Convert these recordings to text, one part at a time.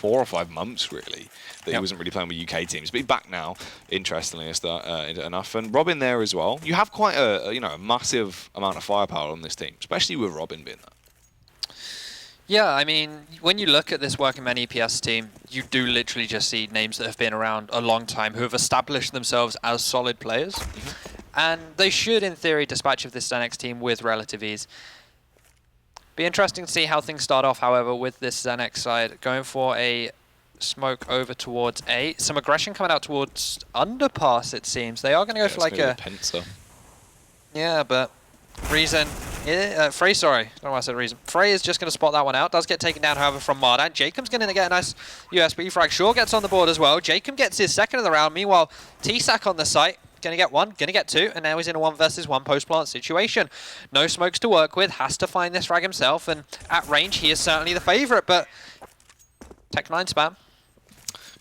4 or 5 months, really, that he wasn't really playing with UK teams. But he's back now, interestingly enough. And Robin there as well. You have quite a massive amount of firepower on this team, especially with Robin being there. Yeah, I mean, when you look at this working man EPS team, you do literally just see names that have been around a long time who have established themselves as solid players. And they should, in theory, dispatch of this Xenex team with relative ease. Be interesting to see how things start off, however, with this Xenex side. Going for a smoke over towards A. Some aggression coming out towards underpass, it seems. They are going to go for like a... Pincer. Yeah, but Reason... Frey, sorry. I don't know why I said Reason. Frey is just going to spot that one out. Does get taken down, however, from Mardan. Jacob's going to get a nice USB frag. Shaw gets on the board as well. Jacob gets his second of the round. Meanwhile, T-Sac on the site. Going to get one, going to get two, and now he's in a 1 versus 1 post-plant situation. No smokes to work with, has to find this frag himself, and at range he is certainly the favourite, but Tech 9 spam.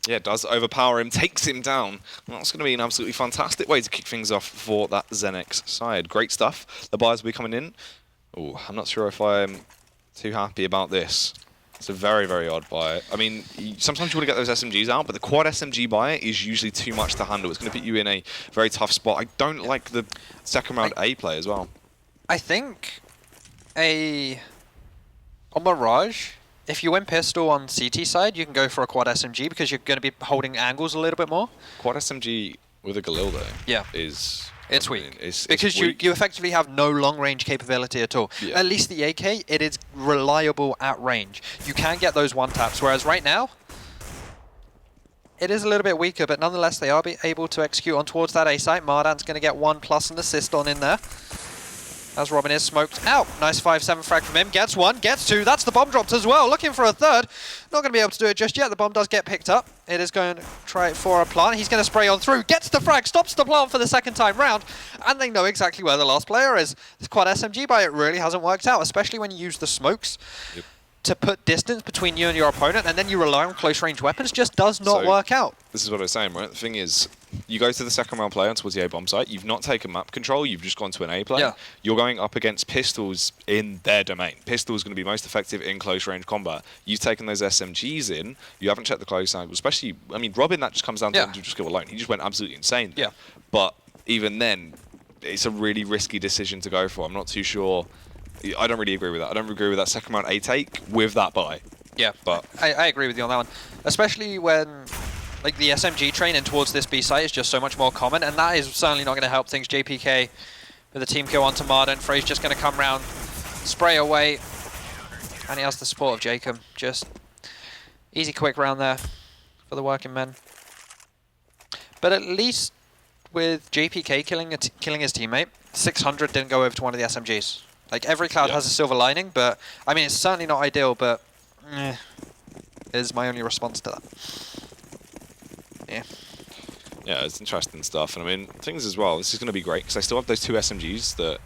Yeah, it does overpower him, takes him down. Well, that's going to be an absolutely fantastic way to kick things off for that Xenex side. Great stuff. The buyers will be coming in. Oh, I'm not sure if I'm too happy about this. It's a very, very odd buy. I mean, sometimes you want to get those SMGs out, but the quad SMG buy is usually too much to handle. It's going to put you in a very tough spot. I don't like the second round A play as well. I think on Mirage, if you win pistol on CT side, you can go for a quad SMG because you're going to be holding angles a little bit more. Quad SMG with a Galil though, is... It's weak. Because you effectively have no long-range capability at all. Yeah. At least the AK, it is reliable at range. You can get those one-taps, whereas right now, it is a little bit weaker, but nonetheless, they are able to execute on towards that A site. Mardan's going to get 1+ an assist on in there. As Robin is smoked out. Nice 5-7 frag from him. Gets 1, gets 2. That's the bomb dropped as well. Looking for a third. Not going to be able to do it just yet. The bomb does get picked up. It is going to try it for a plant. He's going to spray on through. Gets the frag. Stops the plant for the second time round. And they know exactly where the last player is. This quad SMG buy, it really hasn't worked out, especially when you use the smokes to put distance between you and your opponent, and then you rely on close range weapons. Just does not work out. This is what I was saying, right? The thing is, you go to the second round play on towards the A bomb site, you've not taken map control, you've just gone to an A play. Yeah. You're going up against pistols in their domain. Pistol's going to be most effective in close range combat. You've taken those SMGs in, you haven't checked the close angle, especially, I mean, Robin, that just comes down to just skill alone. He just went absolutely insane. Yeah. But even then, it's a really risky decision to go for. I'm not too sure. I don't really agree with that. I don't agree with that second round A take with that buy. Yeah, but I agree with you on that one. Especially when like the SMG train in towards this B site is just so much more common, and that is certainly not going to help things. JPK with a team kill onto Marden. Frey's just going to come round, spray away, and he has the support of Jacob. Just easy quick round there for the working men. But at least with JPK killing his teammate, 600 didn't go over to one of the SMGs. Like, every cloud has a silver lining, but, I mean, it's certainly not ideal, but is my only response to that. Yeah. Yeah, it's interesting stuff. And I mean, things as well, this is going to be great, because they still have those 2 SMGs that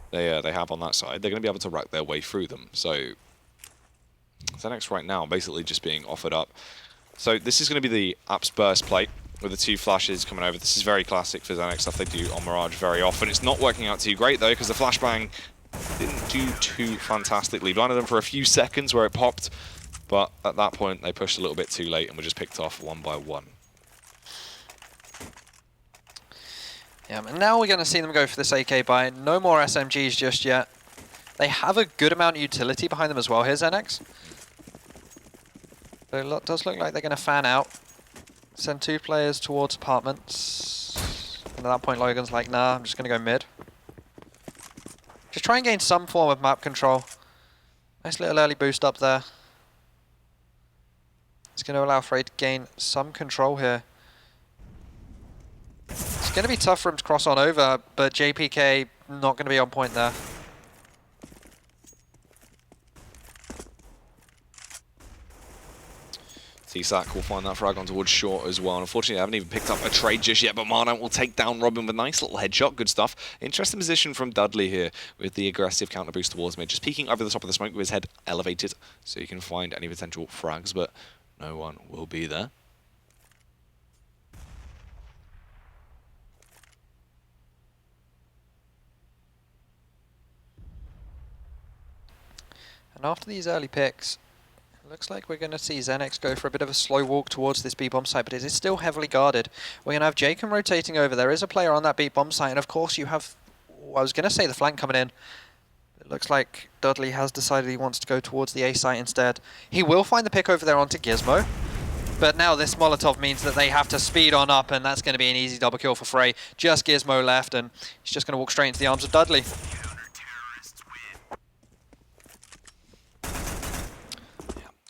they have on that side. They're going to be able to rack their way through them. So, Xenex right now basically just being offered up. So, this is going to be the Apps Burst plate with the 2 flashes coming over. This is very classic for Xenex, stuff they do on Mirage very often. It's not working out too great, though, because the flashbang didn't do too fantastically. Blinded them for a few seconds where it popped, but at that point they pushed a little bit too late and were just picked off 1 by 1. Yeah, and now we're going to see them go for this AK buy. No more SMGs just yet. They have a good amount of utility behind them as well here, Xenex. But it does look like they're going to fan out. Send 2 players towards apartments. And at that point Logan's like, nah, I'm just going to go mid. Just try and gain some form of map control. Nice little early boost up there. It's going to allow Frey to gain some control here. It's going to be tough for him to cross on over, but JPK not going to be on point there. T-Sac will find that frag on towards short as well. And unfortunately, I haven't even picked up a trade just yet, but Mardan will take down Robin with a nice little headshot. Good stuff. Interesting position from Dudley here with the aggressive counter boost towards mid. Just peeking over the top of the smoke with his head elevated so you can find any potential frags, but no one will be there. And after these early picks, Looks like we're going to see Xenex go for a bit of a slow walk towards this B-bomb site, but it is still heavily guarded. We're going to have Jacob rotating over. There is a player on that B-bomb site, and of course you have, I was going to say the flank coming in. It looks like Dudley has decided he wants to go towards the A site instead. He will find the pick over there onto Gizmo, but now this Molotov means that they have to speed on up, and that's going to be an easy double kill for Frey. Just Gizmo left, and he's just going to walk straight into the arms of Dudley.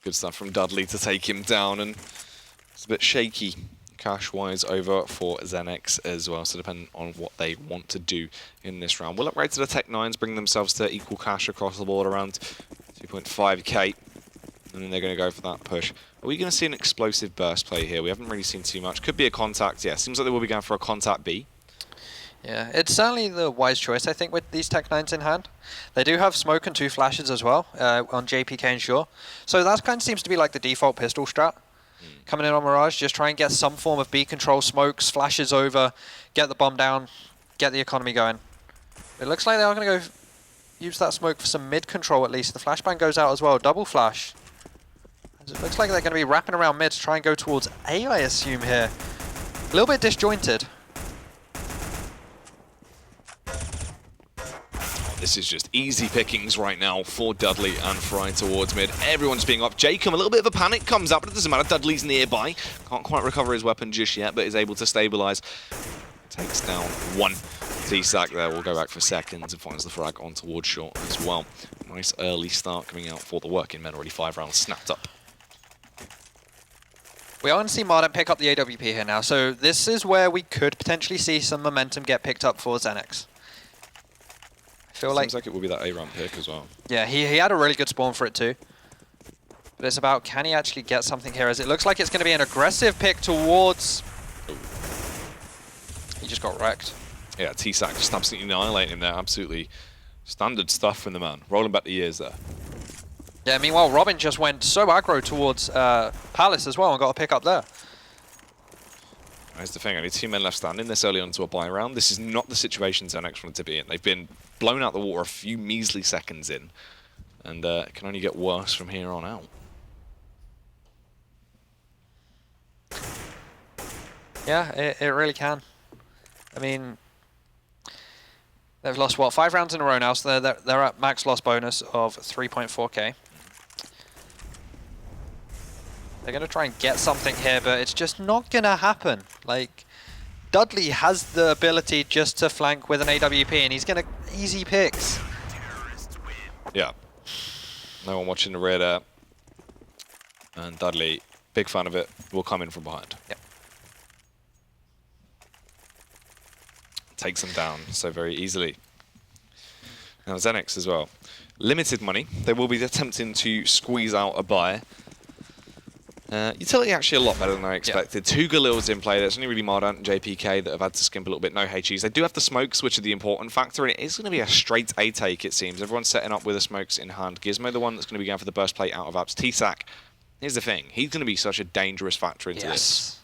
Good stuff from Dudley to take him down, and it's a bit shaky cash-wise over for Xenex as well, so depending on what they want to do in this round. We'll upgrade to the Tech 9s, bring themselves to equal cash across the board, around 2.5k, and then they're going to go for that push. Are we going to see an explosive burst play here? We haven't really seen too much. Could be a contact, yeah. Seems like they will be going for a contact B. Yeah, it's certainly the wise choice, I think, with these Tech 9s in hand. They do have smoke and 2 flashes as well on JPK and Shore. So that kind of seems to be like the default pistol strat. Coming in on Mirage, just try and get some form of B control, smokes, flashes over, get the bomb down, get the economy going. It looks like they are going to go use that smoke for some mid control at least. The flashbang goes out as well, double flash. It looks like they're going to be wrapping around mid to try and go towards A, I assume here. A little bit disjointed. This is just easy pickings right now for Dudley and Fry towards mid. Everyone's being up. Jacob, a little bit of a panic comes up, but it doesn't matter. Dudley's nearby. Can't quite recover his weapon just yet, but is able to stabilize. Takes down one. T-Sack there will go back for seconds and finds the frag on towards short as well. Nice early start coming out for the working men. Already 5 rounds snapped up. We are going to see Mardant pick up the AWP here now, so this is where we could potentially see some momentum get picked up for Xenex. Seems like it will be that A-ramp pick as well. Yeah, he had a really good spawn for it too. But it's about, can he actually get something here, as it looks like it's going to be an aggressive pick towards... Ooh. He just got wrecked. Yeah, T-Sack just absolutely annihilating him there. Absolutely standard stuff from the man. Rolling back the years there. Yeah, meanwhile, Robin just went so aggro towards Palace as well and got a pick up there. That's the thing, only 2 men left standing this early onto a buy round. This is not the situation Xenex wanted to be in. They've been blown out the water a few measly seconds in, and it can only get worse from here on out. Yeah, it really can. I mean, they've lost, what, 5 rounds in a row now, so they're at max loss bonus of 3.4k. They're going to try and get something here, but it's just not going to happen. Like, Dudley has the ability just to flank with an AWP, and he's going to easy picks. Yeah. No one watching the rear there. And Dudley, big fan of it, will come in from behind. Yep. Takes them down so very easily. Now Xenex as well. Limited money. They will be attempting to squeeze out a buy. Utility actually a lot better than I expected. Yep. 2 Galils in play. There's only really Mardant and JPK that have had to skimp a little bit. No HEs. They do have the smokes, which are the important factor, and it is going to be a straight A take, it seems. Everyone's setting up with the smokes in hand. Gizmo, the one that's going to be going for the burst plate out of apps. T-Sack, here's the thing. He's going to be such a dangerous factor into this.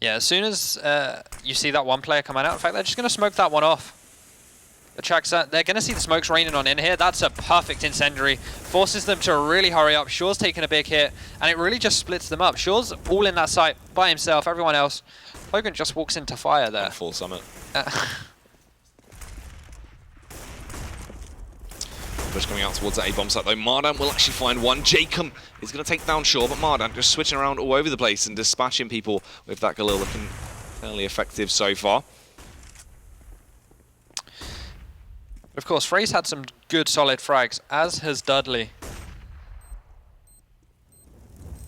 Yeah, as soon as you see that one player coming out, in fact, they're just going to smoke that one off. The tracks, they're going to see the smokes raining on in here. That's a perfect incendiary. Forces them to really hurry up. Shore's taking a big hit, and it really just splits them up. Shore's all in that site by himself. Everyone else. Logan just walks into fire there. Full summit. Push coming out towards that A-bomb site, though. Mardant will actually find one. Jacob is going to take down Shore, but Mardant just switching around all over the place and dispatching people with that Galil, looking fairly effective so far. Of course, Frey's had some good solid frags, as has Dudley.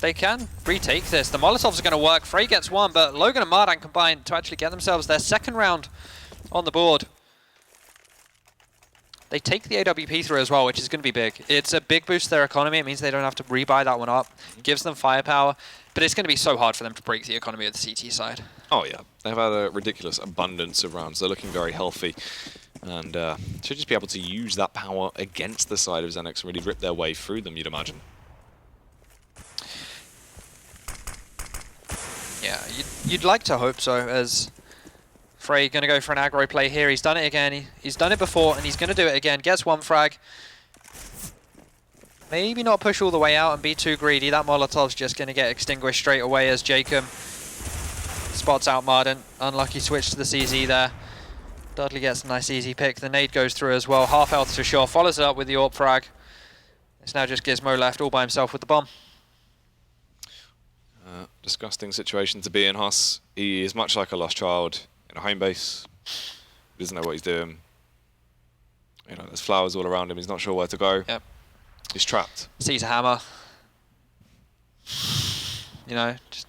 They can retake this. The Molotovs are going to work. Frey gets one, but Logan and Mardant combine to actually get themselves their 2nd round on the board. They take the AWP through as well, which is going to be big. It's a big boost to their economy. It means they don't have to rebuy that one up. Gives them firepower, but it's going to be so hard for them to break the economy of the CT side. Oh yeah, they've had a ridiculous abundance of rounds. They're looking very healthy. And should just be able to use that power against the side of Xenex and really rip their way through them, you'd imagine. Yeah, you'd like to hope so, as Frey going to go for an aggro play here. He's done it again. He's done it before, and he's going to do it again. Gets one frag. maybe not push all the way out and be too greedy. That Molotov's just going to get extinguished straight away as Jacob spots out Marden. Unlucky switch to the CZ there. Dudley gets a nice easy pick. The nade goes through as well. Half health to Shaw. Follows it up with the AWP frag. It's now just Gizmo left all by himself with the bomb. Disgusting situation to be in, Huss. He is much like a lost child in a home base. He doesn't know what he's doing. You know, there's flowers all around him. He's not sure where to go. Yep. He's trapped. Sees a hammer. You know, just...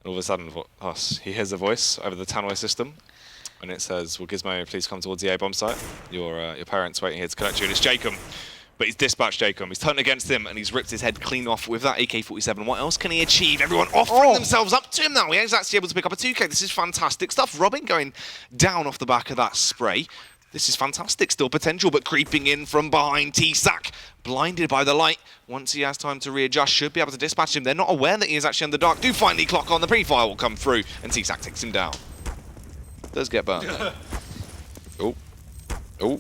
And all of a sudden, Huss, he hears a voice over the tannoy system. And it says, will Gizmo please come towards the A-bomb site? Your parents waiting here to collect you. And it's Jacob. But he's dispatched Jacob. He's turned against him and he's ripped his head clean off with that AK-47. What else can he achieve? Everyone offering themselves up to him now. He's actually able to pick up a 2K. This is fantastic stuff. Robin going down off the back of that spray. This is fantastic. Still potential, but creeping in from behind. T-Sack, blinded by the light. Once he has time to readjust, should be able to dispatch him. They're not aware that he is actually in the dark. Do finally clock on. The pre-fire will come through and T-Sack takes him down. Does get burned. Oh. Oh.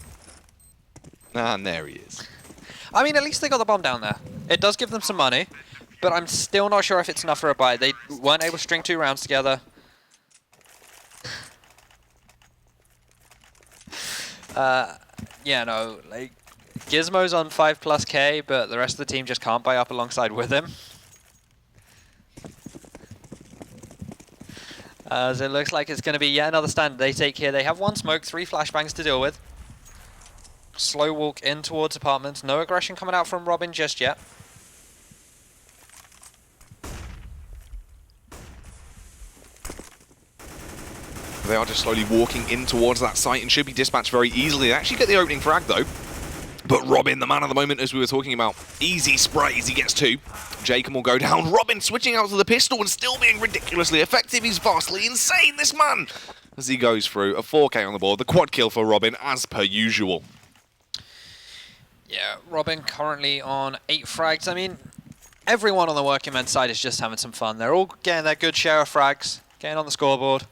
And there he is. I mean, at least they got the bomb down there. It does give them some money, but I'm still not sure if it's enough for a buy. They weren't able to string 2 rounds together. Yeah, no, like, Gizmo's on 5+K, but the rest of the team just can't buy up alongside with him. So it looks like it's going to be yet another stand they take here. They have 1 smoke, 3 flashbangs to deal with. Slow walk in towards apartments. No aggression coming out from Robin just yet. They are just slowly walking in towards that site and should be dispatched very easily. They actually get the opening frag though. But Robin, the man of the moment, as we were talking about, easy sprays, he gets 2. Jacob will go down. Robin switching out to the pistol and still being ridiculously effective. He's vastly insane, this man, as he goes through. A 4K on the board. The quad kill for Robin, as per usual. Yeah, Robin currently on 8 frags. I mean, everyone on the working men's side is just having some fun. They're all getting their good share of frags, getting on the scoreboard.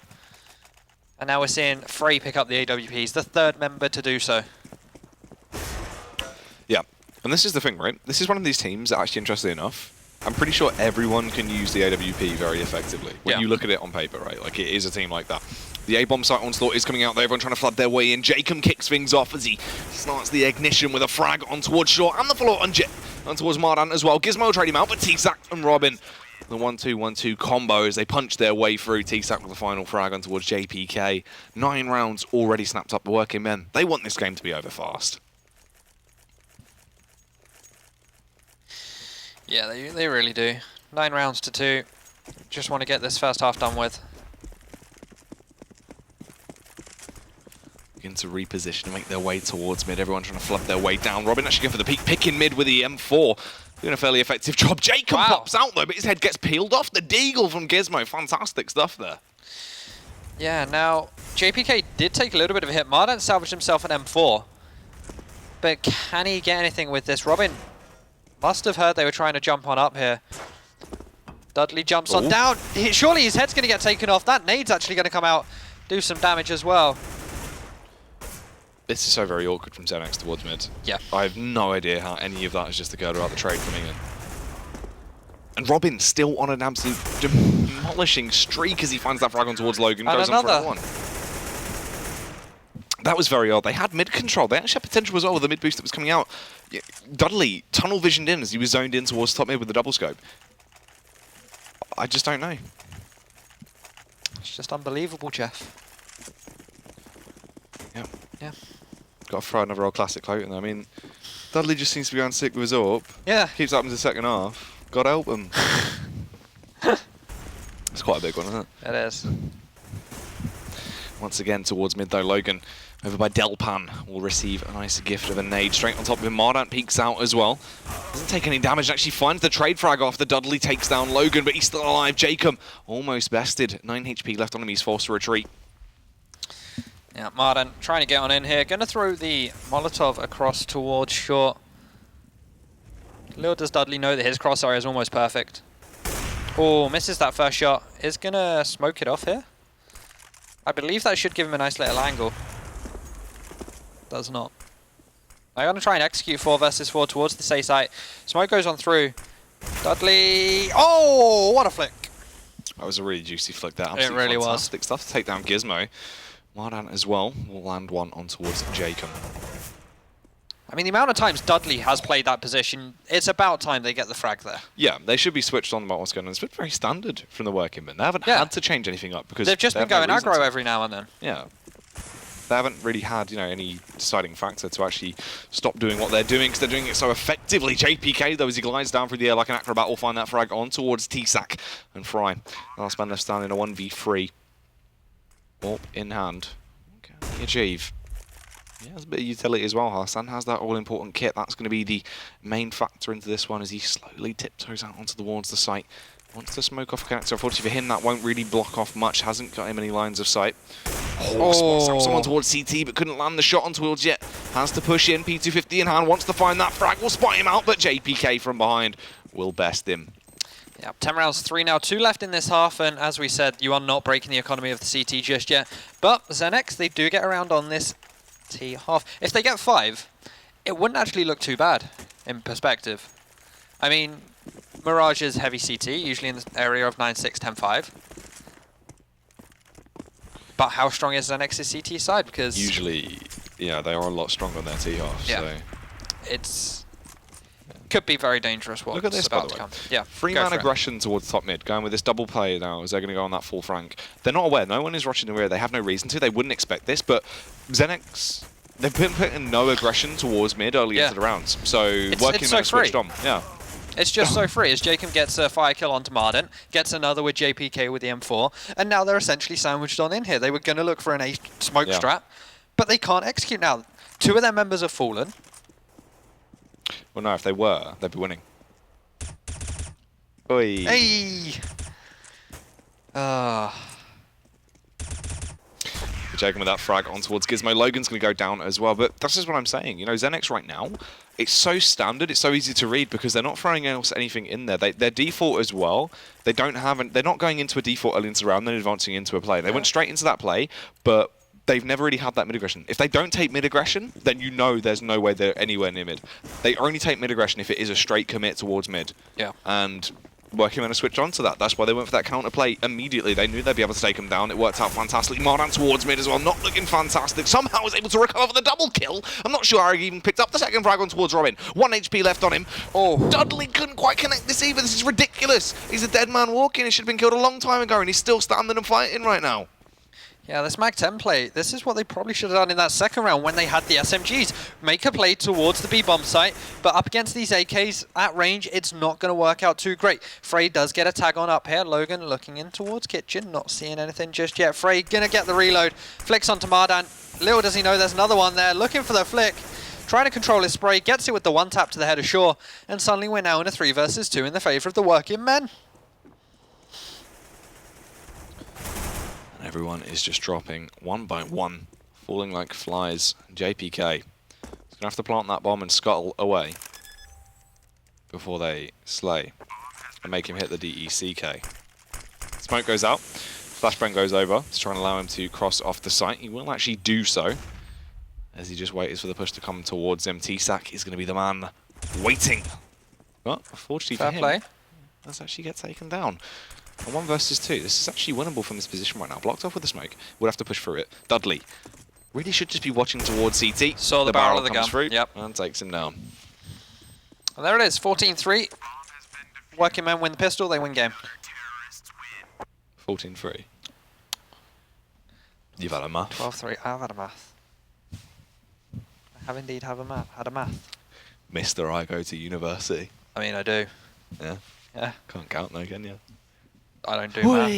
And now we're seeing Frey pick up the AWPs, the 3rd member to do so. Yeah, and this is the thing, right? This is one of these teams that, actually, interestingly enough, I'm pretty sure everyone can use the AWP very effectively. When you look at it on paper, right? Like, it is a team like that. The A-bomb site onslaught is coming out there. Everyone trying to flood their way in. Jacob kicks things off as he starts the ignition with a frag on towards Shaw and the floor on towards Mardan as well. Gizmo trade him out, but T-Sack and Robin, the 1-2-1-2 combo as they punch their way through. T-Sack with the final frag on towards JPK. 9 rounds already snapped up the working men. They want this game to be over fast. Yeah, they really do. 9 rounds to 2. Just want to get this first half done with. Begin to reposition and make their way towards mid. Everyone trying to flood their way down. Robin actually going for the peak, picking mid with the M4. Doing a fairly effective job. Jacob pops out though, but his head gets peeled off. The deagle from Gizmo. Fantastic stuff there. Yeah, now, JPK did take a little bit of a hit. Mardan salvaged himself an M4. But can he get anything with this? Robin must have heard they were trying to jump on up here. Dudley jumps on down. Surely his head's going to get taken off. That nade's actually going to come out, do some damage as well. This is so very awkward from Xenex towards mid. Yeah. I have no idea how any of that has just occurred about the trade coming in. And Robin still on an absolute demolishing streak as he finds that frag on towards Logan. And goes another. on for one. That was very odd. They had mid control. They actually had potential as well with the mid boost that was coming out. Dudley tunnel visioned in as he was zoned in towards top mid with the double scope. I just don't know. It's just unbelievable, Jeff. Yeah. Yeah. Got to throw another old classic quote in there. I mean, Dudley just seems to be going sick with his AWP. Yeah. Keeps up in the second half. God help him. It's quite a big one, isn't it? It is. Once again towards mid though, Logan over by Delpan will receive a nice gift of a nade straight on top of him. Mardant peeks out as well. Doesn't take any damage, actually finds the trade frag off. The Dudley takes down Logan, but he's still alive. Jacob almost bested. 9 HP left on him, he's forced to retreat. Yeah, Mardan trying to get on in here. Going to throw the Molotov across towards short. Little does Dudley know that his crosshair is almost perfect. Oh, misses that first shot. Is going to smoke it off here. I believe that should give him a nice little angle. Does not. They're going to try and execute 4 versus 4 towards the A site. Smoke goes on through. Dudley. Oh, what a flick. That was a really juicy flick there. It really was. Fantastic stuff to take down Gizmo. Mardan as well will land one on towards Jacob. I mean, the amount of times Dudley has played that position, it's about time they get the frag there. Yeah, they should be switched on about what's going on. It's been very standard from the working men. They haven't had to change anything up because they've just been going aggro every now and then. Yeah. They haven't really had, any deciding factor to actually stop doing what they're doing because they're doing it so effectively. JPK, though, as he glides down through the air like an acrobat, will find that frag on towards T-Sack and Fry. Last man left standing, a 1v3. Warp in hand. Can he achieve? Yeah, there's a bit of utility as well. Hassan has that all-important kit. That's going to be the main factor into this one as he slowly tiptoes out onto towards the site. Wants to smoke off a connector. Unfortunately for him, that won't really block off much. Hasn't got him any lines of sight. Spots out someone towards CT, but couldn't land the shot on towards yet. Has to push in. P250 in hand. Wants to find that frag. Will spot him out, but JPK from behind will best him. Yeah, 10 rounds, 3 now, 2 left in this half, and as we said, you are not breaking the economy of the CT just yet. But Xenex, they do get around on this T half. If they get 5, it wouldn't actually look too bad in perspective. I mean, Mirage is heavy CT, usually in the area of 9-6, 10-5. But how strong is Xenex's CT side? Because usually, yeah, they are a lot stronger on their T half. Yeah. So. It's could be very dangerous what's Look at this, about by the to way. come. Yeah, 3-man aggression towards top mid, going with this double play now as they're going to go on that full flank. They're not aware, no one is rushing the rear, they have no reason to, they wouldn't expect this, but Xenex, they've been putting no aggression towards mid early into the rounds, so working so switched on. Yeah. It's just so free as Jacob gets a fire kill onto Mardin, gets another with JPK with the M4, and now they're essentially sandwiched on in here. They were going to look for an A smoke strat, but they can't execute now. 2 of their members have fallen. Well, no, if they were, they'd be winning. Oi. Hey! Jacob with that frag on towards Gizmo. Logan's going to go down as well, but that's just what I'm saying. Xenex right now, it's so standard, it's so easy to read because they're not throwing anything in there. Their default as well, they're not going into a default early into the round, then advancing into a play. They went straight into that play, but they've never really had that mid-aggression. If they don't take mid-aggression, then you know there's no way they're anywhere near mid. They only take mid-aggression if it is a straight commit towards mid. Yeah. And working on a switch onto that. That's why they went for that counter play immediately. They knew they'd be able to take him down. It worked out fantastically. Mardan towards mid as well, not looking fantastic. Somehow was able to recover the double kill. I'm not sure how he even picked up the second frag on towards Robin. 1 HP left on him. Oh, Dudley couldn't quite connect this either. This is ridiculous. He's a dead man walking. He should have been killed a long time ago, and he's still standing and fighting right now. Yeah, this Mag 10 play, this is what they probably should have done in that second round when they had the SMGs. Make a play towards the B-bomb site, but up against these AKs at range, it's not going to work out too great. Frey does get a tag on up here. Logan looking in towards Kitchen, not seeing anything just yet. Frey going to get the reload, flicks onto Mardan. Little does he know there's another one there, looking for the flick. Trying to control his spray, gets it with the 1 tap to the head of Shore, and suddenly we're now in a 3 versus 2 in the favour of the working men. Everyone is just dropping 1 by 1, falling like flies. JPK is going to have to plant that bomb and scuttle away before they slay and make him hit the DECK. Smoke goes out, flashbang goes over to try and allow him to cross off the site. He will actually do so as he just waits for the push to come towards him. T-Sack is going to be the man waiting. But unfortunately for him, does actually get taken down. A 1 versus 2. This is actually winnable from this position right now. Blocked off with the smoke. Would have to push through it. Dudley really should just be watching towards CT. Saw the barrel of the gun. Through, yep. And takes him down. And there it is, 14-3. Working men win the pistol, they win game. 14-3. You've had a math. 12-3. I've had a math. I have indeed had a math. Mr. I go to university. I mean, I do. Yeah. Yeah. Can't count though, can you? I don't do math.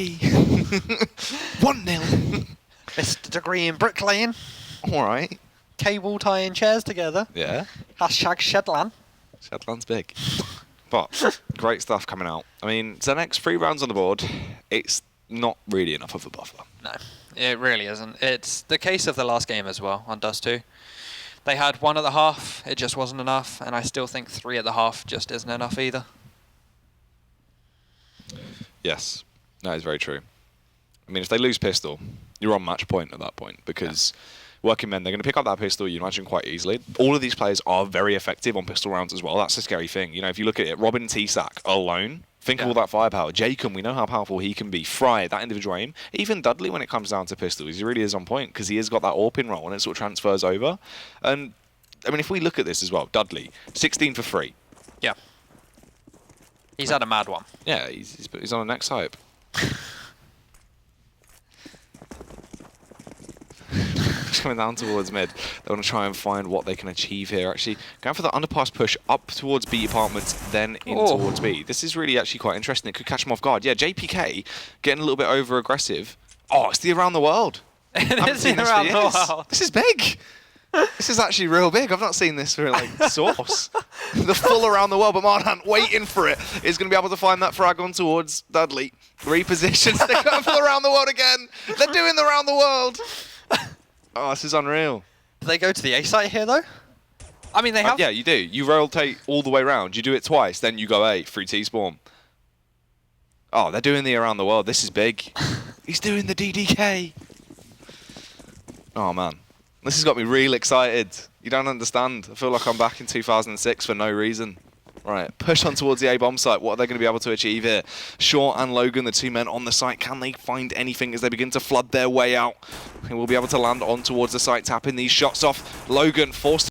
1-0. Missed a degree in bricklaying. Alright. Cable tying chairs together. Yeah. Hashtag Shedland. Shedland's big. But great stuff coming out. I mean, Xenex 3 rounds on the board. It's not really enough of a buffer. No, it really isn't. It's the case of the last game as well on Dust 2. They had 1 at the half, it just wasn't enough, and I still think 3 at the half just isn't enough either. Yes, that is very true. I mean, if they lose pistol, you're on match point at that point because working men, they're going to pick up that pistol, you imagine, quite easily. All of these players are very effective on pistol rounds as well. That's the scary thing. You know, if you look at it, Robin T-Sack alone, think of all that firepower. Jacob, we know how powerful he can be. Fry, that individual aim. Even Dudley, when it comes down to pistols, he really is on point because he has got that AWP roll and it sort of transfers over. And, I mean, if we look at this as well, Dudley, 16 for free. Yeah. He's had a mad one. Yeah, he's on a next hype. Coming down towards mid, they want to try and find what they can achieve here. Actually, going for the underpass push up towards B apartments, then in towards B. This is really actually quite interesting. It could catch them off guard. Yeah, JPK getting a little bit over aggressive. Oh, it's the around the world. It is the around the world. This is big. This is actually real big. I've not seen this for like Source. The full around the world, but Mardan waiting for it is going to be able to find that frag on towards Dudley. Repositions. They're going for the around the world again. They're doing the around the world. Oh, this is unreal. Do they go to the A site here, though? I mean, they have... yeah, you do. You rotate all the way around. You do it twice, then you go A through T-spawn. Oh, they're doing the around the world. This is big. He's doing the DDK. Oh, man. This has got me real excited. You don't understand. I feel like I'm back in 2006 for no reason. Right, push on towards the A bomb site. What are they going to be able to achieve here? Shaw and Logan, the two men on the site. Can they find anything as they begin to flood their way out? They will be able to land on towards the site, tapping these shots off. Logan forced